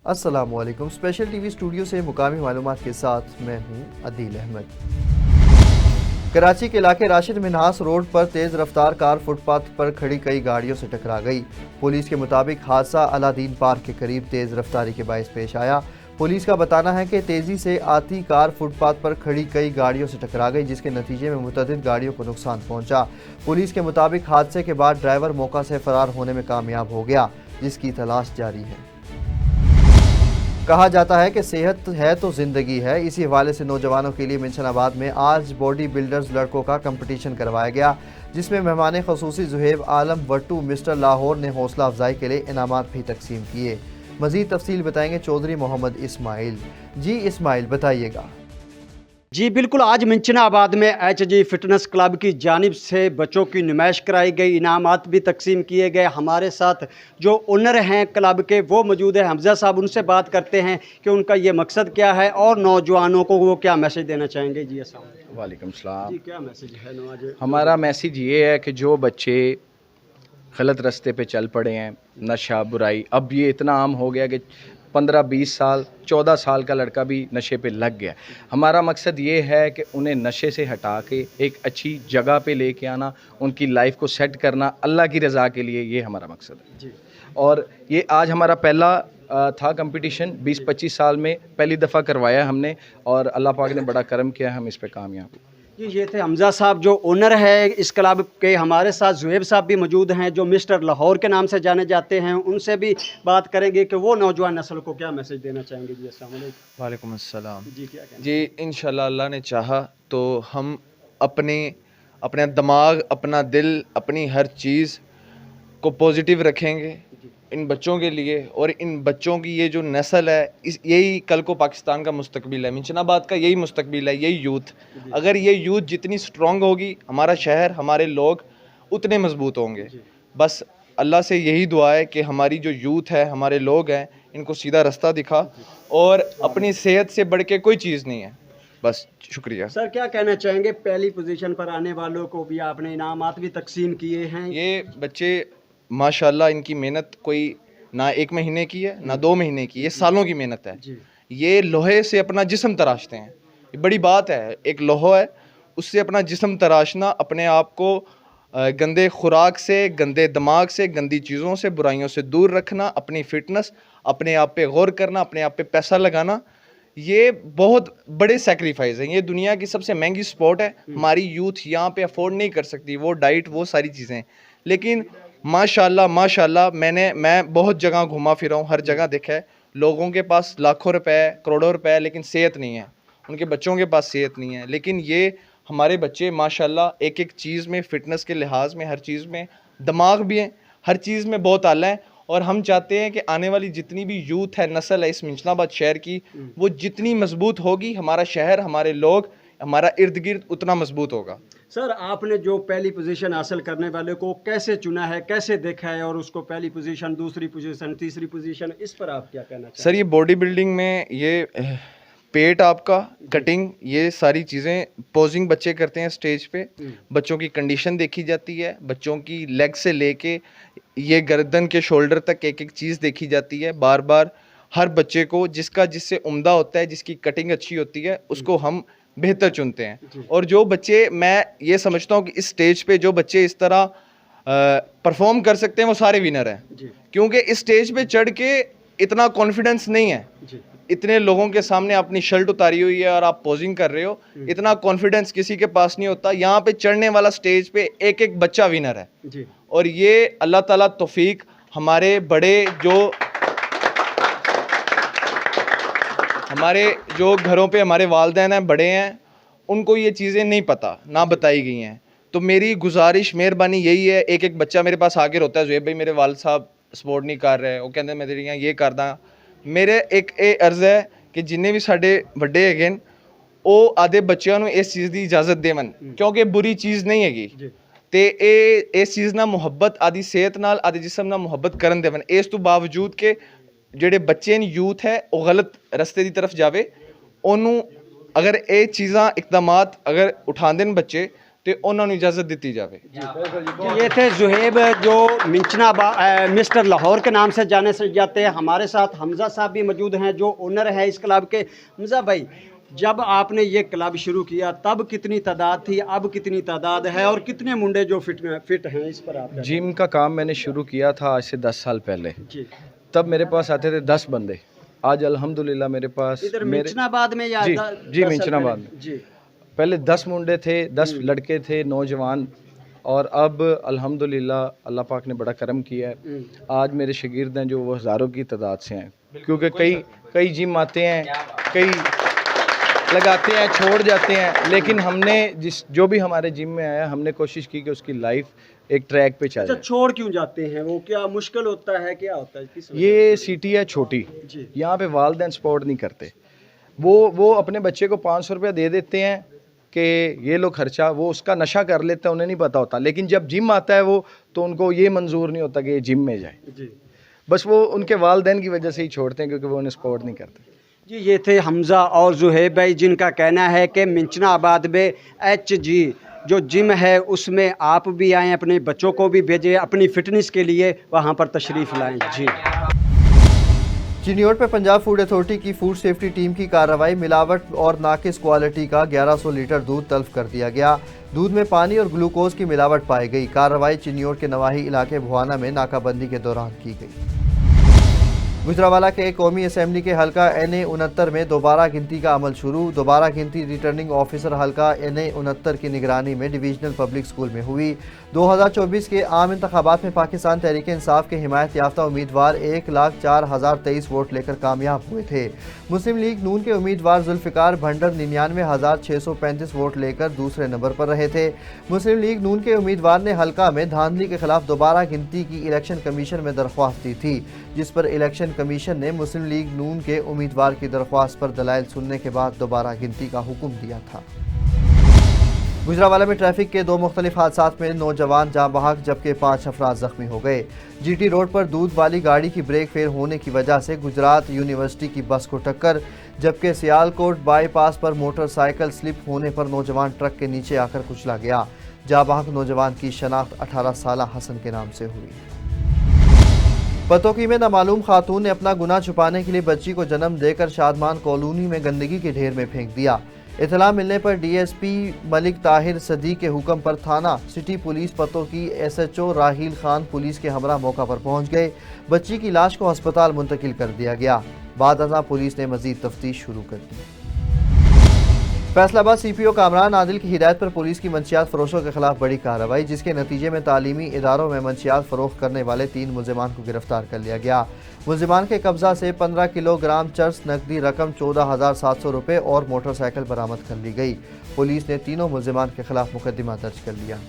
अस्सलामुअलैकुम। Special TV studio से मुकामी मालूमात के साथ मैं हूं अदील अहमद। कराची के इलाके राशिद मिन्हास रोड पर तेज़ रफ्तार कार फुटपाथ पर खड़ी कई गाड़ियों से टकरा गई। पुलिस के मुताबिक हादसा अलादीन पार्क के करीब तेज़ रफ्तारी के बायस पेश आया। पुलिस का बताना है कि तेज़ी से आती कार फुटपाथ पर खड़ी कई गाड़ियों से टकरा गई, जिसके नतीजे में मुतअद्दिद गाड़ियों को नुकसान पहुंचा। पुलिस के मुताबिक हादसे के बाद ड्राइवर मौका से फरार होने में कामयाब हो गया, जिसकी तलाश जारी है। कहा जाता है कि सेहत है तो ज़िंदगी है। इसी हवाले से नौजवानों के लिए मिंशनाबाद में आज बॉडी बिल्डर्स लड़कों का कंपटीशन करवाया गया, जिसमें मेहमान ख़ुसूसी ज़ुहैब आलम वट्टू मिस्टर लाहौर ने हौसला अफजाई के लिए इनामात भी तकसीम किए। मज़ीद तफसील बताएंगे चौधरी मोहम्मद इस्माइल। जी इस्माइल, बताइएगा। जी बिल्कुल, आज मिंचनाबाद में एचजी फिटनेस क्लब की जानिब से बच्चों की नुमाइश कराई गई, इनामात भी तकसीम किए गए। हमारे साथ जो ओनर हैं क्लब के वो मौजूद है, हमजा साहब। उनसे बात करते हैं कि उनका ये मकसद क्या है और नौजवानों को वो क्या मैसेज देना चाहेंगे। जी अस्सलाम वालेकुम सलाम। जी, क्या मैसेज है नौजवान? हमारा मैसेज ये है कि जो बच्चे गलत रास्ते पे चल पड़े हैं, नशा बुराई, अब ये इतना आम हो गया कि 15-20 साल 14 साल का लड़का भी नशे पे लग गया। हमारा मकसद ये है कि उन्हें नशे से हटा के एक अच्छी जगह पे लेके आना, उनकी लाइफ को सेट करना अल्लाह की रज़ा के लिए, ये हमारा मकसद है जी। और ये आज हमारा पहला था कंपटीशन। 20-25 साल में पहली दफ़ा करवाया हमने और अल्लाह पाक ने बड़ा करम किया, हम इस पे कामयाब हुए। जी, ये थे हमजा साहब जो ओनर है इस क्लब के। हमारे साथ ज़ुहैब साहब भी मौजूद हैं जो मिस्टर लाहौर के नाम से जाने जाते हैं। उनसे भी बात करेंगे कि वो नौजवान नस्ल को क्या मैसेज देना चाहेंगे। जी अस्सलाम वालेकुम। वालेकुम अस्सलाम। जी, क्या कहना? जी इंशाल्लाह अल्लाह ने चाहा तो हम अपना दिमाग, अपना दिल, अपनी हर चीज़ को पॉजिटिव रखेंगे इन बच्चों के लिए। और इन बच्चों की ये जो नस्ल है, यही कल को पाकिस्तान का मुस्तकबिल है, मिंचनाबाद का यही मुस्तकबिल है, यही यूथ। अगर ये यूथ जितनी स्ट्रॉन्ग होगी, हमारा शहर, हमारे लोग उतने मजबूत होंगे। बस अल्लाह से यही दुआ है कि हमारी जो यूथ है, हमारे लोग हैं, इनको सीधा रास्ता दिखा और अपनी सेहत से बढ़ के कोई चीज़ नहीं है। बस शुक्रिया। सर, क्या कहना चाहेंगे? पहली पोजीशन पर आने वालों को भी आपने इनामात भी तकसीम किए हैं। ये बच्चे माशाल्लाह, इनकी मेहनत कोई ना 1 महीने की है ना 2 महीने की, ये सालों की मेहनत है। जी। ये लोहे से अपना जिस्म तराशते हैं, ये बड़ी बात है। एक लोहा है, उससे अपना जिस्म तराशना, अपने आप को गंदे खुराक से, गंदे दिमाग से, गंदी चीज़ों से, बुराइयों से दूर रखना, अपनी फ़िटनेस, अपने आप पे गौर करना, अपने आप पे पैसा लगाना, ये बहुत बड़े सेक्रीफाइस हैं। ये दुनिया की सबसे महंगी स्पोर्ट है। हमारी यूथ यहाँ पे अफोर्ड नहीं कर सकती वो डाइट, वो सारी चीज़ें। लेकिन माशाल्लाह माशाल्लाह, मैं बहुत जगह घुमा फिरा हूँ, हर जगह देखा है लोगों के पास लाखों रुपए, करोड़ों रुपए, लेकिन सेहत नहीं है। उनके बच्चों के पास सेहत नहीं है। लेकिन ये हमारे बच्चे माशाल्लाह एक एक चीज़ में, फ़िटनेस के लिहाज में, हर चीज़ में, दिमाग भी है, हर चीज़ में बहुत आला है। और हम चाहते हैं कि आने वाली जितनी भी यूथ है, नस्ल है इस मिंचनाबाद शहर की, वो जितनी मजबूत होगी, हमारा शहर, हमारे लोग, हमारा इर्द गिर्द उतना मजबूत होगा। सर, आपने जो पहली पोजीशन हासिल करने वाले को कैसे चुना है, कैसे देखा है, और उसको पहली पोजीशन, दूसरी पोजीशन, तीसरी पोजीशन, इस पर आप क्या कहना चाहेंगे? सर, ये बॉडी बिल्डिंग में ये पेट आपका, कटिंग, ये सारी चीज़ें, पोजिंग बच्चे करते हैं स्टेज पे, बच्चों की कंडीशन देखी जाती है, बच्चों की लेग से लेके ये गर्दन के शोल्डर तक एक एक चीज़ देखी जाती है। बार बार हर बच्चे को जिससे उम्दा होता है, जिसकी कटिंग अच्छी होती है, उसको हम बेहतर चुनते हैं। और जो बच्चे, मैं ये समझता हूँ कि इस स्टेज पे जो बच्चे इस तरह परफॉर्म कर सकते हैं, वो सारे विनर हैं। क्योंकि इस स्टेज पे चढ़ के इतना कॉन्फिडेंस नहीं है। इतने लोगों के सामने अपनी शर्ट उतारी हुई है और आप पोजिंग कर रहे हो, इतना कॉन्फिडेंस किसी के पास नहीं होता। यहाँ पे चढ़ने वाला स्टेज पे एक एक बच्चा विनर है। जी। और ये अल्लाह ताला तौफीक, हमारे बड़े जो घरों पे हमारे वालिदैन हैं, बड़े हैं, उनको ये चीज़ें नहीं पता, ना बताई गई हैं। तो मेरी गुजारिश, मेहरबानी यही है, एक एक बच्चा मेरे पास आके रोता है, ज़ुहैब भाई मेरे वालिद साहब सपोर्ट नहीं कर रहे, वो कहते मैं तेरी ये करदा। मेरे एक अर्ज़ है कि जिन्ने भी साडे वड्डे हैगे न, वो आधे बच्चों को इस चीज़ की इजाज़त देवन, क्योंकि बुरी चीज़ नहीं हैगी। ते इस चीज़ ना मुहब्बत, आदि सेहत नाल, आदि जिस्म नाल मुहब्बत करन देवन। इस तो बावजूद के ਜਿਹੜੇ ਬੱਚੇ ਨੇ, यूथ है, वो गलत रस्ते की तरफ जावे, ਉਹਨੂੰ अगर ये चीज़ां इकदामात अगर उठाते हैं बच्चे, ਤੇ ਉਹਨਾਂ ਨੂੰ ਇਜਾਜ਼ਤ ਦਿੱਤੀ ਜਾਵੇ। ये थे जुहेब जो मिस्टर लाहौर के नाम से जाने से जाते हैं। हमारे साथ हमजा साहब भी मौजूद हैं जो ओनर हैं इस क्लब के। हमजा भाई, जब आपने ये क्लब शुरू किया तब कितनी तादाद थी, अब कितनी तादाद है और कितने मुंडे जो फिट हैं, इस पर आप जिम का काम मैंने शुरू किया था आज से 10 साल पहले। जी, तब मेरे पास आते थे 10 बंदे। आज अल्हम्दुलिल्लाह मेरे पास इधर मिंचनाबाद में या जी 10 जी साल मिंचनाबाद पहले? में जी, पहले 10 मुंडे थे, 10 लड़के थे नौजवान, और अब अल्हम्दुलिल्लाह अल्लाह पाक ने बड़ा करम किया है। आज मेरे शागिर्द हैं जो वो हज़ारों की तादाद से हैं, क्योंकि कई जिम आते हैं, कई लगाते हैं, छोड़ जाते हैं, लेकिन हमने जो भी हमारे जिम में आया हमने कोशिश की कि उसकी लाइफ एक ट्रैक पे चल अच्छा, जाए। छोड़ क्यों जाते हैं वो? क्या मुश्किल होता है, क्या होता है? किस ये सिटी है छोटी, जी, यहाँ पे वालिदैन सपोर्ट नहीं करते। वो अपने बच्चे को 500 रुपया दे देते हैं कि ये लो खर्चा, वो उसका नशा कर लेते हैं, उन्हें नहीं पता होता। लेकिन जब जिम आता है वो, तो उनको ये मंजूर नहीं होता कि ये जिम में जाए। जी बस वो उनके वालिदैन की वजह से ही छोड़ते हैं, क्योंकि वो उन्हें सपोर्ट नहीं करते। जी, ये थे हमज़ा और जुहेब भाई जिनका कहना है कि मिंचनाबाद में HG जो जिम है उसमें आप भी आएँ, अपने बच्चों को भी भेजें, अपनी फ़िटनेस के लिए वहाँ पर तशरीफ़ लाएँ। जी, चिन्योड़ पे पंजाब फूड अथॉरिटी की फूड सेफ्टी टीम की कार्रवाई। मिलावट और नाकिस क्वालिटी का 1100 लीटर दूध तल्फ कर दिया गया। दूध में पानी और ग्लूकोज की मिलावट पाई गई। कार्रवाई चिन्योड़ के नवाही इलाके भुआना में नाकाबंदी के दौरान की गई। गुजरावाला के कौमी असम्बली के हल्का NA 69 में दोबारा गिनती का अमल शुरू। दोबारा गिनती रिटर्निंग ऑफिसर हल्का NA 69 की निगरानी में डिवीजनल पब्लिक स्कूल में हुई। 2024 के आम इंतखाबात में पाकिस्तान तहरीक इंसाफ के हिमायत याफ्ता उम्मीदवार 1,04,023 वोट लेकर कामयाब हुए थे। मुस्लिम लीग नून के उम्मीदवार जुल्फ़िकार भंडर 99,635 वोट लेकर दूसरे नंबर पर रहे थे। मुस्लिम लीग नून के उम्मीदवार ने हल्का में धांधली के खिलाफ दोबारा गिनती की इलेक्शन कमीशन में दरख्वास्त दी थी, जिस पर इलेक्शन कमीशन ने मुस्लिम लीग नून के उम्मीदवार की दरख्वास्त पर दलाइल सुनने के बाद दोबारा गिनती का हुक्म दिया था। गुजरावाला में ट्रैफिक के 2 मुख्तलिफ हादसात में नौजवान जाँ बहक जबकि 5 अफराद जख्मी हो गए। GT रोड पर दूध वाली गाड़ी की ब्रेक फेल होने की वजह से गुजरात यूनिवर्सिटी की बस को टक्कर, जबकि सियालकोट बाईपास पर मोटरसाइकिल स्लिप होने पर नौजवान ट्रक के नीचे आकर कुचला गया। जाँ बहक नौजवान की शनाख्त 18 साल हसन के नाम से हुई। पतोकी में नामालूम खातून ने अपना गुनाह छुपाने के लिए बच्ची को जन्म देकर शादमान कॉलोनी में गंदगी के ढेर में फेंक दिया। इतला मिलने पर DSP मलिक ताहिर सदीक के हुक्म पर थाना सिटी पुलिस पतोकी SHO राहील खान पुलिस के हमरा मौका पर पहुंच गए। बच्ची की लाश को अस्पताल मुंतकिल कर दिया गया। बाद अज़ां पुलिस ने मजीद तफ्तीश शुरू कर दी। फैसलाबाद CPO कामरान आदिल की हिदायत पर पुलिस की मंशियात फरोशों के खिलाफ बड़ी कार्रवाई, जिसके नतीजे में तालीमी इदारों में मंशियात फरोख्त करने वाले 3 मुलजिमान को गिरफ्तार कर लिया गया। मुलजिमान के कब्जा से 15 किलोग्राम चर्स, नकदी रकम 14,700 रुपये और मोटरसाइकिल बरामद कर ली गई। पुलिस ने तीनों मुलजिमान के खिलाफ मुकदमा दर्ज कर लिया।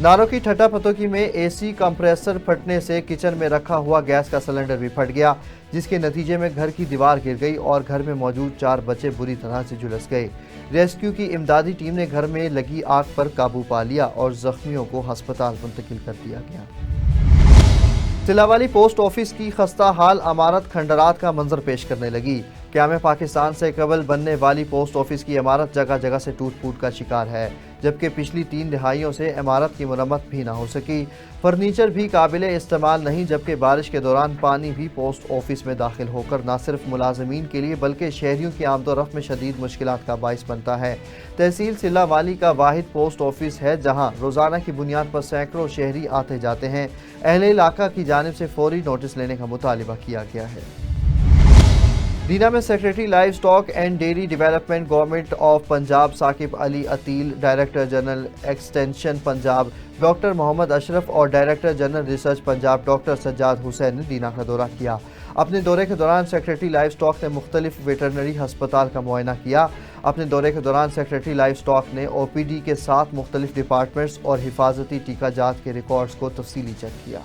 नारों की ठट्टा पतोकी में AC कंप्रेसर फटने से किचन में रखा हुआ गैस का सिलेंडर भी फट गया, जिसके नतीजे में घर की दीवार गिर गई और घर में मौजूद 4 बच्चे बुरी तरह से झुलस गए। रेस्क्यू की इमदादी टीम ने घर में लगी आग पर काबू पा लिया और जख्मियों को अस्पताल मुंतकिल कर दिया गया। तिलावाली पोस्ट ऑफिस की खस्ता हाल इमारत खंडरात का मंजर पेश करने लगी। क़याम पाकिस्तान से कबल बनने वाली पोस्ट ऑफिस की इमारत जगह जगह से टूट फूट का शिकार है, जबकि पिछली 3 दिहाइयों से इमारत की मरम्मत भी ना हो सकी। फर्नीचर भी काबिले इस्तेमाल नहीं, जबकि बारिश के दौरान पानी भी पोस्ट ऑफिस में दाखिल होकर न सिर्फ मुलाजमीन के लिए बल्कि शहरियों की आमदोरफ्त में शदीद मुश्किलात का बाइस बनता है। तहसील सिल्लावाली का वाहिद पोस्ट ऑफिस है जहाँ रोज़ाना की बुनियाद पर सैकड़ों शहरी आते जाते हैं। अहले इलाका की जानिब से फौरी नोटिस लेने का मुतालिबा किया गया है। दीना में secretary livestock and dairy development government of Punjab Saqib Ali Atil, director general extension Punjab doctor Muhammad Ashraf और director general research Punjab doctor Sajjad Hussain ने दीना का दौरा किया। अपने दौरे के दौरान सेक्रेटरी लाइव स्टॉक ने मुख्तलिफ वेटरनरी हस्पताल का मुआयना किया। अपने दौरे के दौरान सेक्रेटरी लाइव स्टॉक ने OPD के 7 मुख्तलिफ डिपार्टमेंट्स और हिफाजती टीका जात के रिकॉर्ड्स को तफसीली चेक किया।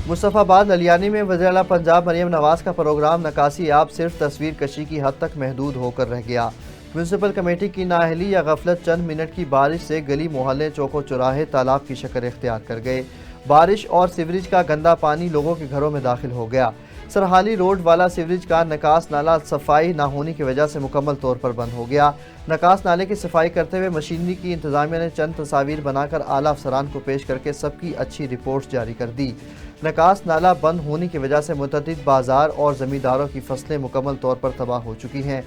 मुस्तफ़ाबाद ललियानी में वज़ीर-ए-आला पंजाब मरियम नवाज़ का प्रोग्राम नकासी याब सिर्फ तस्वीर कशी की हद तक महदूद होकर रह गया। म्यूनसिपल कमेटी की नाअहली या गफलत चंद मिनट की बारिश से गली मोहल्ले चौको चौराहे तालाब की शक्ल इख्तियार कर गए। बारिश और सीवरेज का गंदा पानी लोगों के घरों में दाखिल हो गया। سرحالی روڈ والا سیوریج کا نکاس نالہ صفائی نہ ہونے کی وجہ سے مکمل طور پر بند ہو گیا۔ نکاس نالے کی صفائی کرتے ہوئے مشینری کی انتظامیہ نے چند تصاویر بنا کر اعلیٰ افسران کو پیش کر کے سب کی اچھی رپورٹس جاری کر دی۔ نکاس نالہ بند ہونے کی وجہ سے متعدد بازار اور زمینداروں کی فصلیں مکمل طور پر تباہ ہو چکی ہیں۔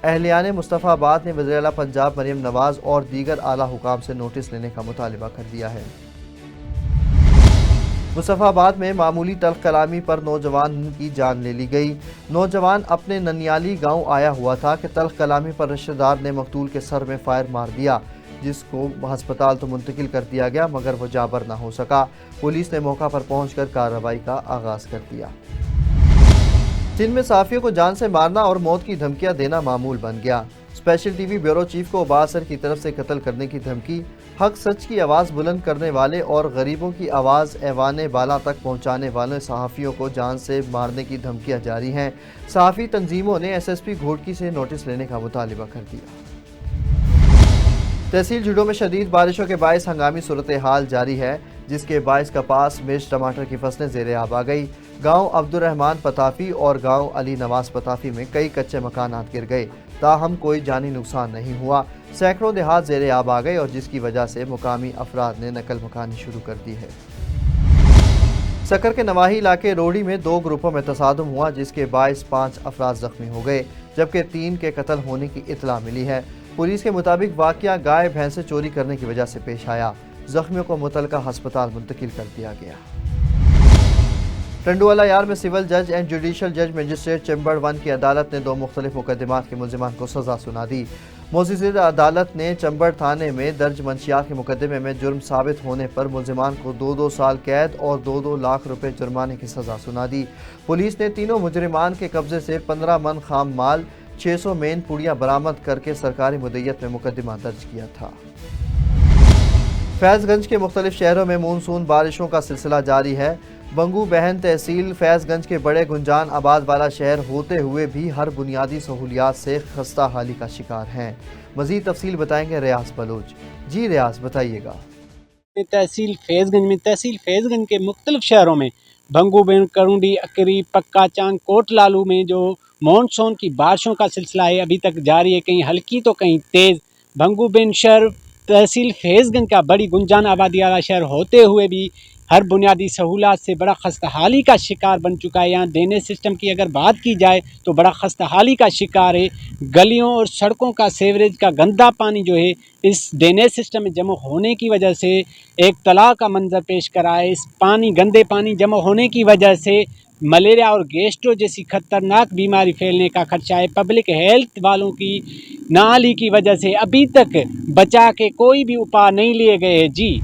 اہلیان مصطفیٰ آباد نے وزیر اعلیٰ پنجاب مریم نواز اور دیگر اعلیٰ حکام سے نوٹس لینے کا مطالبہ کر دیا ہے۔ مصطفیٰ آباد میں معمولی تلخ کلامی پر نوجوان کی جان لے لی گئی۔ نوجوان اپنے ننیالی گاؤں آیا ہوا تھا کہ تلخ کلامی پر رشتہ دار نے مقتول کے سر میں فائر مار دیا، جس کو ہسپتال تو منتقل کر دیا گیا مگر وہ جابر نہ ہو سکا۔ پولیس نے موقع پر پہنچ کر کارروائی کا آغاز کر دیا۔ سندھ میں صحافیوں کو جان سے مارنا اور موت کی دھمکیاں دینا معمول بن گیا۔ Special T V bureau chief کو عباس کی طرف سے قتل کرنے کی دھمکی، حق سچ کی آواز بلند کرنے والے اور غریبوں کی آواز ایوان بالا تک پہنچانے والے صحافیوں کو جان سے مارنے کی دھمکیاں جاری ہیں۔ صحافی تنظیموں نے ایس ایس پی گھوڑکی سے نوٹس لینے کا مطالبہ کر دیا۔ تحصیل جھڈو میں شدید بارشوں کے باعث ہنگامی صورتحال جاری ہے، جس کے باعث کپاس، مرچ، ٹماٹر کی فصلیں زیر آب آ گئی۔ گاؤں عبدالرحمان پتافی اور گاؤں علی نواز پتافی میں کئی کچے مکانات گر گئے، تاہم کوئی جانی نقصان نہیں ہوا۔ سینکڑوں دیہات زیر آب آ گئے اور جس کی وجہ سے مقامی افراد نے نقل مکانی شروع کر دی ہے۔ سکر کے نواحی علاقے روڑی میں 2 گروپوں میں تصادم ہوا، جس کے باعث 5 افراد زخمی ہو گئے جبکہ 3 کے قتل ہونے کی اطلاع ملی ہے۔ پولیس کے مطابق واقعہ گائے بھینسیں چوری کرنے کی وجہ سے پیش آیا۔ زخمیوں کو متعلقہ ہسپتال منتقل کر دیا گیا۔ ٹنڈوالا یار میں سول جج اینڈ جوڈیشل جج مجسٹریٹ چیمبر 1 کی عدالت نے 2 مختلف مقدمات کے ملزمان کو سزا سنا دی۔ معزز عدالت نے چیمبر تھانے میں درج منشیات کے مقدمے میں جرم ثابت ہونے پر ملزمان کو 2 سال قید اور 2 لاکھ روپے جرمانے کی سزا سنا دی۔ پولیس نے تینوں مجرمان کے قبضے سے 15 من خام مال، 600 مین پوڑیاں برآمد کر کے سرکاری مدعیت میں مقدمہ درج کیا تھا۔ فیض گنج کے مختلف شہروں میں مونسون بارشوں کا سلسلہ جاری ہے۔ بنگو بہن تحصیل فیض گنج کے بڑے گنجان آباد والا شہر ہوتے ہوئے بھی ہر بنیادی سہولیات سے خستہ حالی کا شکار ہیں۔ مزید تفصیل بتائیں گے ریاض بلوچ۔ جی ریاض بتائیے گا۔ تحصیل فیض گنج کے مختلف شہروں میں بنگو بہن، کرونڈی، اکری، پکا چاند، کوٹ لالو میں جو مونسون کی بارشوں کا سلسلہ ہے ابھی تک جاری ہے، کہیں ہلکی تو کہیں تیز۔ بنگو بہن شہر تحصیل فیض گنج کا بڑی گنجان آبادی والا شہر ہوتے ہوئے بھی ہر بنیادی سہولات سے بڑا خستہ حالی کا شکار بن چکا ہے۔ یہاں ڈرینیج سسٹم کی اگر بات کی جائے تو بڑا خستہ حالی کا شکار ہے۔ گلیوں اور سڑکوں کا سیوریج کا گندا پانی جو ہے اس ڈرینیج سسٹم میں جمع ہونے کی وجہ سے ایک تالاب کا منظر پیش کرا ہے۔ اس گندے پانی جمع ہونے کی وجہ سے ملیریا اور گیسٹرو جیسی خطرناک بیماری پھیلنے کا خدشہ ہے۔ پبلک ہیلتھ والوں کی نااہلی کی وجہ سے ابھی تک بچا کے کوئی بھی اپاء نہیں لیے گئے ہیں۔ جی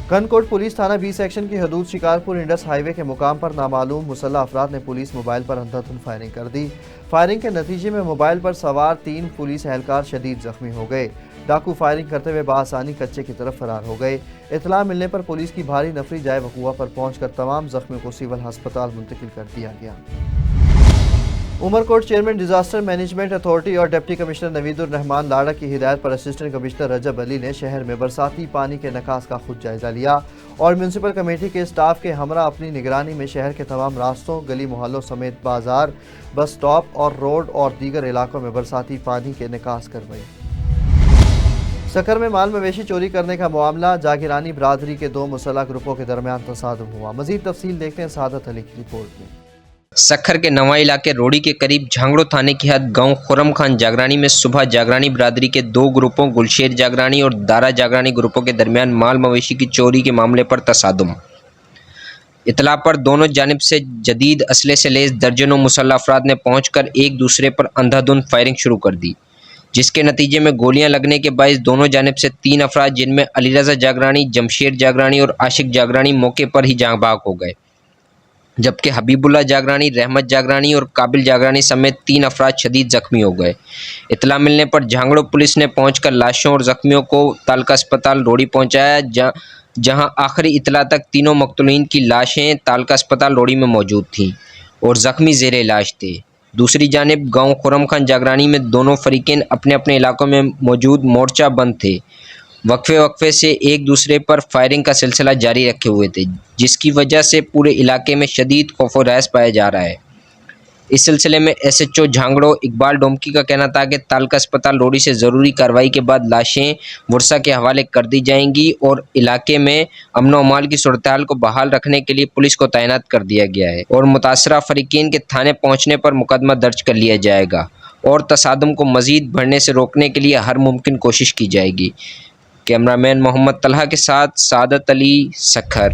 کنکوٹ پولیس تھانہ 20 سیکشن کی حدود شکارپور انڈس ہائی وے کے مقام پر نامعلوم مسلح افراد نے پولیس موبائل پر اندھا دھند فائرنگ کر دی۔ فائرنگ کے نتیجے میں موبائل پر سوار 3 پولیس اہلکار شدید زخمی ہو گئے۔ ڈاکو فائرنگ کرتے ہوئے بآسانی کچے کی طرف فرار ہو گئے۔ اطلاع ملنے پر پولیس کی بھاری نفری جائے وقوع پر پہنچ کر تمام زخمیوں کو سول ہسپتال منتقل کر دیا گیا۔ Umarkot chairman disaster management authority اور ڈپٹی کمشنر نوید الرحمان لاڑا کی ہدایت پر اسسٹنٹ کمشنر رجب علی نے شہر میں برساتی پانی کے نکاس کا خود جائزہ لیا اور میونسپل کمیٹی کے اسٹاف کے ہمراہ اپنی نگرانی میں شہر کے تمام راستوں، گلی محلوں سمیت بازار، بس سٹاپ اور روڈ اور دیگر علاقوں میں برساتی پانی کے نکاس کروائی۔ سکر میں مال مویشی چوری کرنے کا معاملہ، جاگیرانی برادری کے 2 مسلح گروپوں کے درمیان تصادم ہوا۔ مزید تفصیل دیکھتے ہیں سعادت علی کی رپورٹ میں۔ سکھر کے نواں علاقے روڑی کے قریب جھانگڑو تھانے کی حد گاؤں خرم خان جاگرانی میں صبح جاگرانی برادری کے 2 گروپوں گلشیر جاگرانی اور دارا جاگرانی گروپوں کے درمیان مال مویشی کی چوری کے معاملے پر تصادم۔ اطلاع پر دونوں جانب سے جدید اسلحے سے لیس درجنوں مسلح افراد نے پہنچ کر ایک دوسرے پر اندھا دھند فائرنگ شروع کر دی، جس کے نتیجے میں گولیاں لگنے کے باعث دونوں جانب سے 3 افراد جن میں علی رضا جاگرانی، جمشید جاگرانی اور عاشق جاگرانی موقع پر ہی جاں بحق ہو گئے، جبکہ حبیب اللہ جاگرانی، رحمت جاگرانی اور قابل جاگرانی سمیت 3 افراد شدید زخمی ہو گئے۔ اطلاع ملنے پر جھانگڑو پولیس نے پہنچ کر لاشوں اور زخمیوں کو تعلقہ اسپتال روڑی پہنچایا، جہاں آخری اطلاع تک تینوں مقتولین کی لاشیں تعلقہ اسپتال روڑی میں موجود تھیں اور زخمی زیر علاج تھے۔ دوسری جانب گاؤں خرم خان جاگرانی میں دونوں فریقین اپنے اپنے علاقوں میں موجود مورچہ بند تھے۔ वक्फे वक्फे से एक दूसरे पर फायरिंग का सिलसिला जारी रखे हुए थे, जिसकी वजह से पूरे इलाके में शदीद खौफ और रहस पाया जा रहा है। इस सिलसिले में SHO झांगड़ो इकबाल डोमकी का कहना था कि तालका अस्पताल रोड़ी से ज़रूरी कार्रवाई के बाद लाशें वर्षा के हवाले कर दी जाएंगी और इलाके में अमन व अमाल की सूरत हाल को बहाल रखने के लिए पुलिस को तैनात कर दिया गया है और मुतासरा फरीकीन के थाने पहुंचने पर मुकदमा दर्ज कर लिया जाएगा और तसादुम को मज़ीद बढ़ने से रोकने के लिए हर मुमकिन कोशिश की जाएगी। कैमरामैन मोहम्मद तलहा के साथ सादत अली, सखर।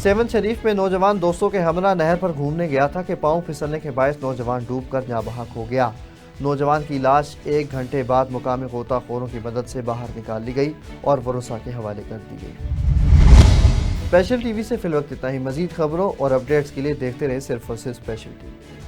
सेवन शरीफ में नौजवान दोस्तों के हमरा नहर पर घूमने गया था कि पांव फिसलने के बायस नौजवान डूबकर जाँ बहक हो गया। नौजवान की लाश 1 घंटे बाद मुकामी गोताखोरों की मदद से बाहर निकाल ली गई और वरुसा के हवाले कर दी गई। स्पेशल टीवी से फिल वक्त इतना ही। मजीद खबरों और अपडेट्स के लिए देखते रहे सिर्फ और सिर्फ स्पेशल टीवी।